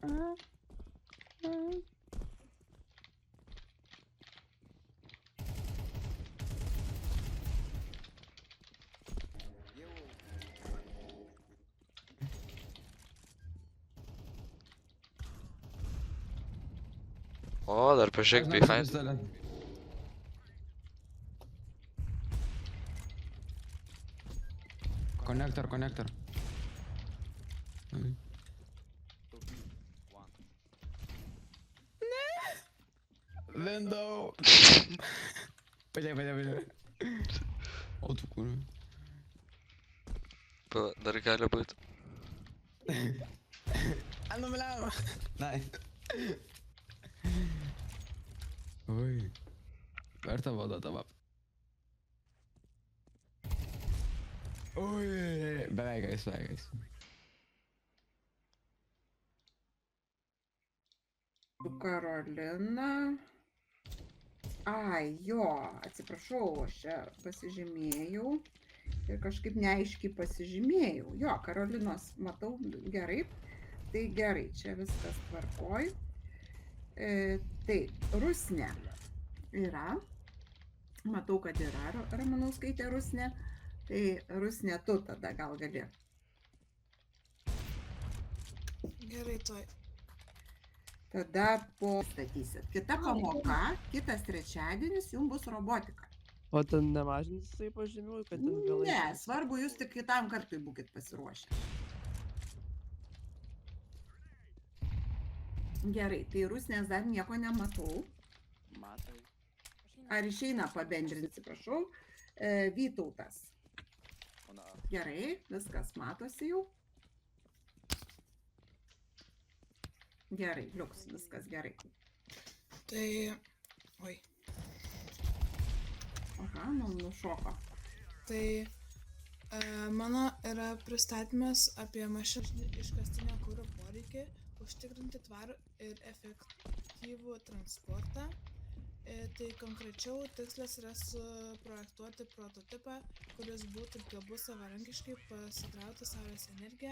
O, dar pažiūrėk behind. Konektor. Window. Pažiūrėk. O tu kur? Dar gali būti. Anubliavo. Nai. Oi. Verta vado tavo. Oi. Beveik. Karolina. Ai, jo, atsiprašau, aš čia pasižymėjau ir kažkaip neaiškiai pasižymėjau. Jo, Karolinos matau gerai. Tai gerai, čia viskas tvarkoj. Tai Rusnė yra. Matau, kad yra Ramanauskaitė Rusnė. Tai Rusnė, tu tada gal gali. Gerai, tuoj. Tada statysit. Kita pamoka, kitas trečiadienis, jums bus robotika. O ten nemažinti jisai pažymių, kad ten vėlai... Ne, svarbu, jūs tik kitam kartui būkit pasiruošę. Gerai, tai Rusnės dar nieko nematau. Matai. Ar išeina pabendrinti, prašau. Vytautas. Gerai, viskas matosi jau. Gerai, liuks, viskas gerai. Tai... Oi. Aha, nušoko. Tai mano yra pristatymas apie mašinų iškastinio kuro poreikį, užtikrinti tvarų ir efektyvų transportą. Tai konkrečiau tikslas yra suprojektuoti prototipą, kuris būtų gebus savarankiškai pasikrauti saulės energiją